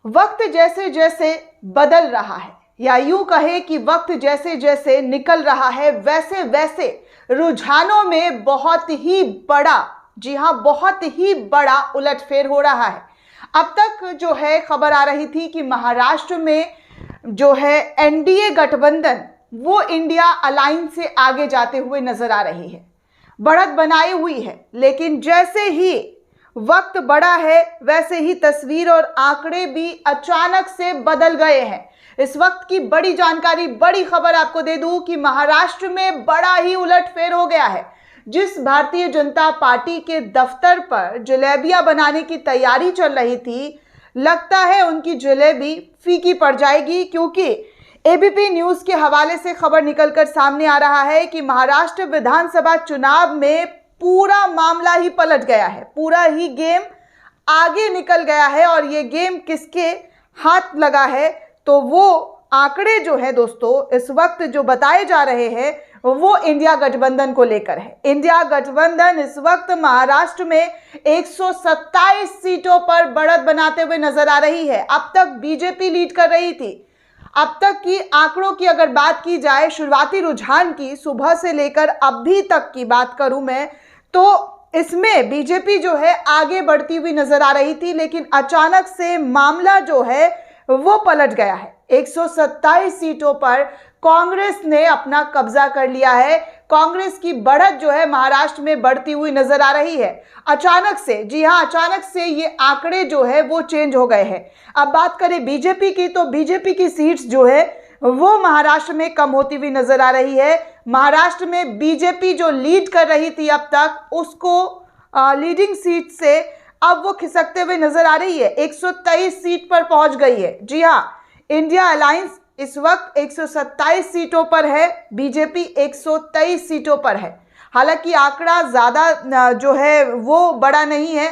वक्त जैसे जैसे बदल रहा है, या यूं कहे कि वक्त जैसे जैसे निकल रहा है, वैसे वैसे रुझानों में बहुत ही बड़ा, जी हाँ, बहुत ही बड़ा उलटफेर हो रहा है। अब तक जो है खबर आ रही थी कि महाराष्ट्र में जो है एनडीए गठबंधन वो इंडिया अलायंस से आगे जाते हुए नजर आ रही है, बढ़त बनाई हुई है। लेकिन जैसे ही वक्त बढ़ा है वैसे ही तस्वीर और आंकड़े भी अचानक से बदल गए हैं। इस वक्त की बड़ी जानकारी, बड़ी खबर आपको दे दूं कि महाराष्ट्र में बड़ा ही उलटफेर हो गया है। जिस भारतीय जनता पार्टी के दफ्तर पर जलेबियां बनाने की तैयारी चल रही थी, लगता है उनकी जलेबी फीकी पड़ जाएगी, क्योंकि एबीपी न्यूज के हवाले से खबर निकलकर सामने आ रहा है कि महाराष्ट्र विधानसभा चुनाव में पूरा मामला ही पलट गया है, पूरा ही गेम आगे निकल गया है। और ये गेम किसके हाथ लगा है, तो वो आंकड़े जो है दोस्तों इस वक्त जो बताए जा रहे हैं वो इंडिया गठबंधन को लेकर है। इंडिया गठबंधन इस वक्त महाराष्ट्र में 127 सीटों पर बढ़त बनाते हुए नजर आ रही है। अब तक बीजेपी लीड कर रही थी। अब तक की आंकड़ों की अगर बात की जाए, शुरुआती रुझान की, सुबह से लेकर अभी तक की बात करूं मैं, तो इसमें बीजेपी जो है आगे बढ़ती हुई नजर आ रही थी। लेकिन अचानक से मामला जो है वो पलट गया है। 127 सीटों पर कांग्रेस ने अपना कब्जा कर लिया है। कांग्रेस की बढ़त जो है महाराष्ट्र में बढ़ती हुई नजर आ रही है। अचानक से, जी हां, अचानक से ये आंकड़े जो है वो चेंज हो गए हैं। अब बात करें बीजेपी की, तो बीजेपी की सीट्स जो है वो महाराष्ट्र में कम होती हुई नजर आ रही है। महाराष्ट्र में बीजेपी जो लीड कर रही थी अब तक, उसको लीडिंग सीट से अब वो खिसकते हुए नजर आ रही है। 123 सीट पर पहुंच गई है। जी हां, इंडिया अलायंस इस वक्त 127 सीटों पर है, बीजेपी 123 सीटों पर है। हालांकि आंकड़ा ज्यादा जो है वो बड़ा नहीं है।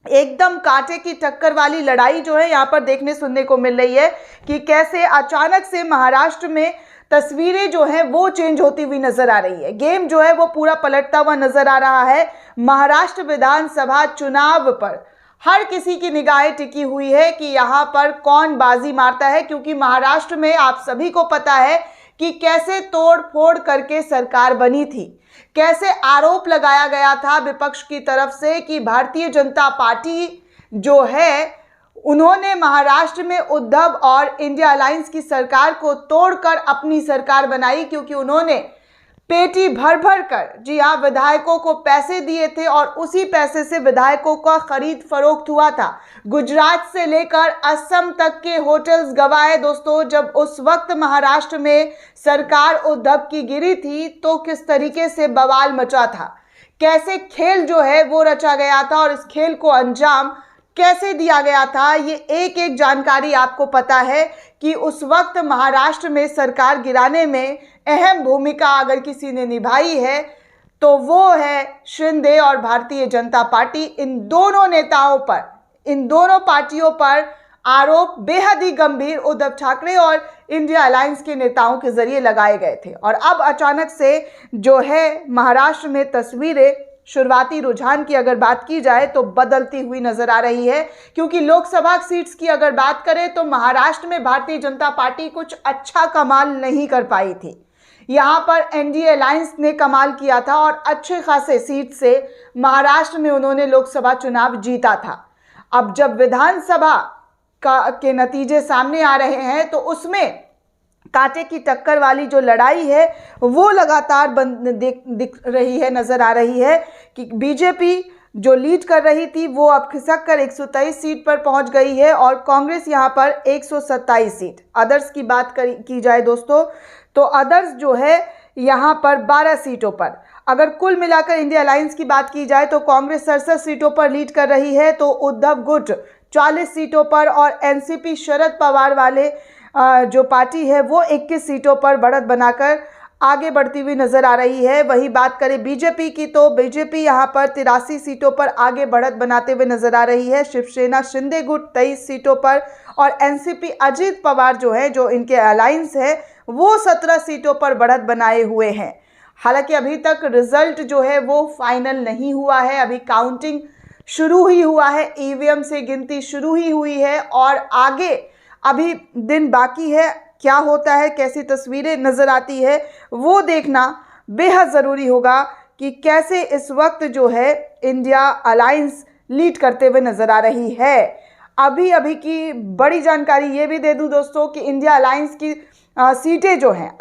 एकदम कांटे की टक्कर वाली लड़ाई जो है यहाँ पर देखने सुनने को मिल रही है कि कैसे अचानक से महाराष्ट्र में तस्वीरें जो है वो चेंज होती हुई नजर आ रही है। गेम जो है वो पूरा पलटता हुआ नजर आ रहा है। महाराष्ट्र विधानसभा चुनाव पर हर किसी की निगाहें टिकी हुई है कि यहाँ पर कौन बाजी मारता है, क्योंकि महाराष्ट्र में आप सभी को पता है कि कैसे तोड़ फोड़ करके सरकार बनी थी, कैसे आरोप लगाया गया था विपक्ष की तरफ से कि भारतीय जनता पार्टी जो है उन्होंने महाराष्ट्र में उद्धव और इंडिया अलायंस की सरकार को तोड़कर अपनी सरकार बनाई, क्योंकि उन्होंने पेटी भर भर कर, जी हाँ, विधायकों को पैसे दिए थे और उसी पैसे से विधायकों का खरीद फरोख्त हुआ था। गुजरात से लेकर असम तक के होटल्स गवाए दोस्तों। जब उस वक्त महाराष्ट्र में सरकार उद्धव की गिरी थी तो किस तरीके से बवाल मचा था, कैसे खेल जो है वो रचा गया था और इस खेल को अंजाम कैसे दिया गया था, ये एक एक जानकारी आपको पता है कि उस वक्त महाराष्ट्र में सरकार गिराने में अहम भूमिका अगर किसी ने निभाई है तो वो है शिंदे और भारतीय जनता पार्टी। इन दोनों नेताओं पर, इन दोनों पार्टियों पर आरोप बेहद ही गंभीर उद्धव ठाकरे और इंडिया अलायंस के नेताओं के जरिए लगाए गए थे। और अब अचानक से जो है महाराष्ट्र में तस्वीरें, शुरुआती रुझान की अगर बात की जाए तो बदलती हुई नजर आ रही है, क्योंकि लोकसभा सीट्स की अगर बात करें तो महाराष्ट्र में भारतीय जनता पार्टी कुछ अच्छा कमाल नहीं कर पाई थी। यहाँ पर एनडीए अलायंस ने कमाल किया था और अच्छे खासे सीट से महाराष्ट्र में उन्होंने लोकसभा चुनाव जीता था। अब जब विधानसभा के नतीजे सामने आ रहे हैं तो उसमें कांटे की टक्कर वाली जो लड़ाई है वो लगातार दिख रही है, नजर आ रही है कि बीजेपी जो लीड कर रही थी वो अब खिसक कर 123 सीट पर पहुंच गई है और कांग्रेस यहां पर 127 सीट। अदर्स की बात की जाए दोस्तों तो अदर्स जो है यहां पर 12 सीटों पर, अगर कुल मिलाकर इंडिया अलायंस की बात की जाए तो कांग्रेस 67 सीटों पर लीड कर रही है, तो उद्धव गुट 40 सीटों पर और एनसीपी शरद पवार वाले जो पार्टी है वो 21 सीटों पर बढ़त बनाकर आगे बढ़ती हुई नजर आ रही है। वही बात करें बीजेपी की तो बीजेपी यहां पर 83 सीटों पर आगे बढ़त बनाते हुए नजर आ रही है। शिवसेना शिंदे गुट 23 सीटों पर और एनसीपी अजीत पवार जो है, जो इनके अलायंस है, वो 17 सीटों पर बढ़त बनाए हुए हैं। हालांकि अभी तक रिजल्ट जो है वो फाइनल नहीं हुआ है, अभी काउंटिंग शुरू ही हुआ है, ईवीएम से गिनती शुरू ही हुई है और आगे अभी दिन बाकी है। क्या होता है, कैसी तस्वीरें नज़र आती है, वो देखना बेहद ज़रूरी होगा कि कैसे इस वक्त जो है इंडिया अलायंस लीड करते हुए नज़र आ रही है। अभी की बड़ी जानकारी ये भी दे दूं दोस्तों कि इंडिया अलायंस की सीटें जो हैं,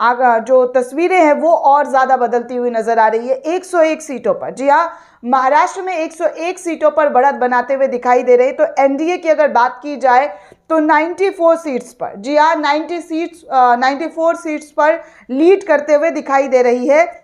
जो तस्वीरें हैं वो और ज़्यादा बदलती हुई नज़र आ रही है। 101 सीटों पर, जी हाँ, महाराष्ट्र में 101 सीटों पर बढ़त बनाते हुए दिखाई दे रही। तो एनडीए की अगर बात की जाए तो 94 सीट्स पर, जी हाँ, 94 सीट्स पर लीड करते हुए दिखाई दे रही है।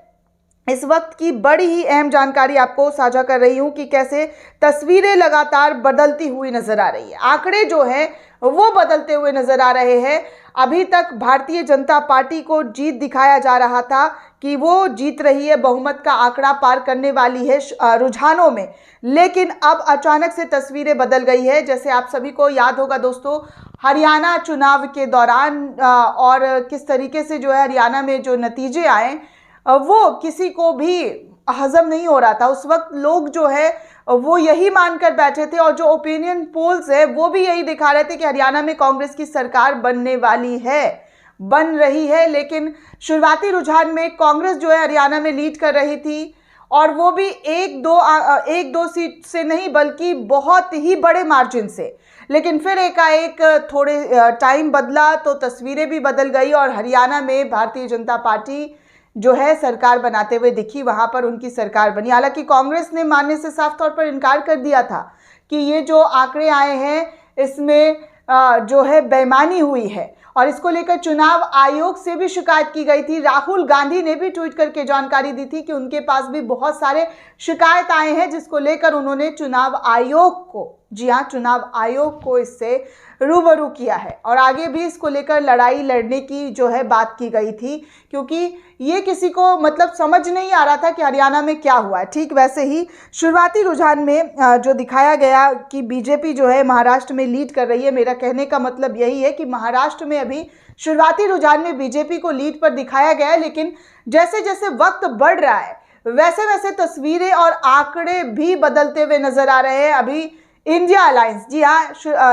इस वक्त की बड़ी ही अहम जानकारी आपको साझा कर रही हूं कि कैसे तस्वीरें लगातार बदलती हुई नजर आ रही है, आंकड़े जो हैं वो बदलते हुए नजर आ रहे हैं। अभी तक भारतीय जनता पार्टी को जीत दिखाया जा रहा था कि वो जीत रही है, बहुमत का आंकड़ा पार करने वाली है रुझानों में, लेकिन अब अचानक से तस्वीरें बदल गई है। जैसे आप सभी को याद होगा दोस्तों, हरियाणा चुनाव के दौरान और किस तरीके से जो है हरियाणा में जो नतीजे आए वो किसी को भी हजम नहीं हो रहा था। उस वक्त लोग जो है वो यही मानकर बैठे थे और जो ओपिनियन पोल्स है वो भी यही दिखा रहे थे कि हरियाणा में कांग्रेस की सरकार बनने वाली है, बन रही है। लेकिन शुरुआती रुझान में कांग्रेस जो है हरियाणा में लीड कर रही थी और वो भी एक दो सीट से नहीं बल्कि बहुत ही बड़े मार्जिन से। लेकिन फिर एकाएक थोड़े टाइम बदला तो तस्वीरें भी बदल गई और हरियाणा में भारतीय जनता पार्टी जो है सरकार बनाते हुए दिखी, वहां पर उनकी सरकार बनी। हालांकि कांग्रेस ने मानने से साफ तौर पर इनकार कर दिया था कि ये जो आंकड़े आए हैं इसमें जो है बेईमानी हुई है और इसको लेकर चुनाव आयोग से भी शिकायत की गई थी। राहुल गांधी ने भी ट्वीट करके जानकारी दी थी कि उनके पास भी बहुत सारे शिकायत आए हैं, जिसको लेकर उन्होंने चुनाव आयोग को, जी हाँ, चुनाव आयोग को इससे रूबरू किया है और आगे भी इसको लेकर लड़ाई लड़ने की जो है बात की गई थी, क्योंकि ये किसी को मतलब समझ नहीं आ रहा था कि हरियाणा में क्या हुआ है। ठीक वैसे ही शुरुआती रुझान में जो दिखाया गया कि बीजेपी जो है महाराष्ट्र में लीड कर रही है, मेरा कहने का मतलब यही है कि महाराष्ट्र में अभी शुरुआती रुझान में बीजेपी को लीड पर दिखाया गया है, लेकिन जैसे जैसे वक्त बढ़ रहा है वैसे वैसे तस्वीरें और आंकड़े भी बदलते हुए नजर आ रहे हैं। अभी इंडिया अलायंस, जी हाँ,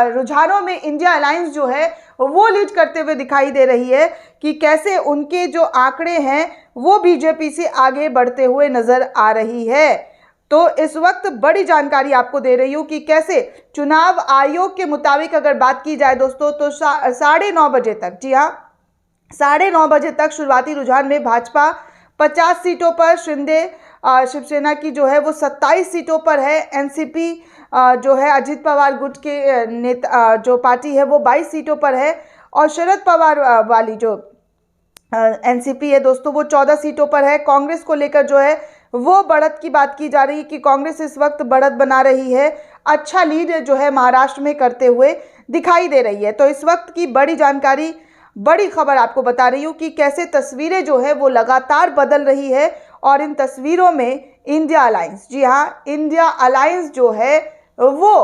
रुझानों में इंडिया अलायंस जो है वो लीड करते हुए दिखाई दे रही है कि कैसे उनके जो आंकड़े हैं वो बीजेपी से आगे बढ़ते हुए नजर आ रही है। तो इस वक्त बड़ी जानकारी आपको दे रही हूँ कि कैसे चुनाव आयोग के मुताबिक अगर बात की जाए दोस्तों तो 9:30 बजे तक, जी हाँ, 9:30 बजे तक शुरुआती रुझान में भाजपा 50 सीटों पर, शिंदे शिवसेना की जो है वो 27 सीटों पर है, एनसीपी जो है अजित पवार गुट के नेता जो पार्टी है वो 22 सीटों पर है और शरद पवार वाली जो एनसीपी है दोस्तों वो 14 सीटों पर है। कांग्रेस को लेकर जो है वो बढ़त की बात की जा रही है कि कांग्रेस इस वक्त बढ़त बना रही है, अच्छा लीड जो है महाराष्ट्र में करते हुए दिखाई दे रही है। तो इस वक्त की बड़ी जानकारी, बड़ी खबर आपको बता रही हूँ कि कैसे तस्वीरें जो है वो लगातार बदल रही है और इन तस्वीरों में इंडिया अलायंस, जी हाँ, इंडिया अलायंस जो है वो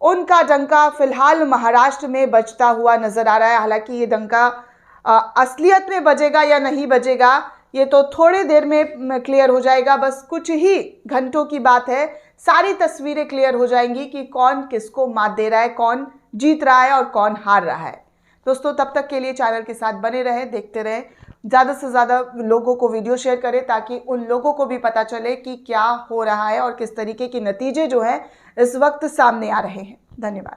उनका डंका फिलहाल महाराष्ट्र में बजता हुआ नजर आ रहा है। हालांकि ये डंका असलियत में बजेगा या नहीं बजेगा ये तो थोड़ी देर में क्लियर हो जाएगा, बस कुछ ही घंटों की बात है, सारी तस्वीरें क्लियर हो जाएंगी कि कौन किसको मात दे रहा है, कौन जीत रहा है और कौन हार रहा है। दोस्तों तब तक के लिए चैनल के साथ बने रहें, देखते रहें, ज़्यादा से ज़्यादा लोगों को वीडियो शेयर करें ताकि उन लोगों को भी पता चले कि क्या हो रहा है और किस तरीके के नतीजे जो हैं इस वक्त सामने आ रहे हैं। धन्यवाद।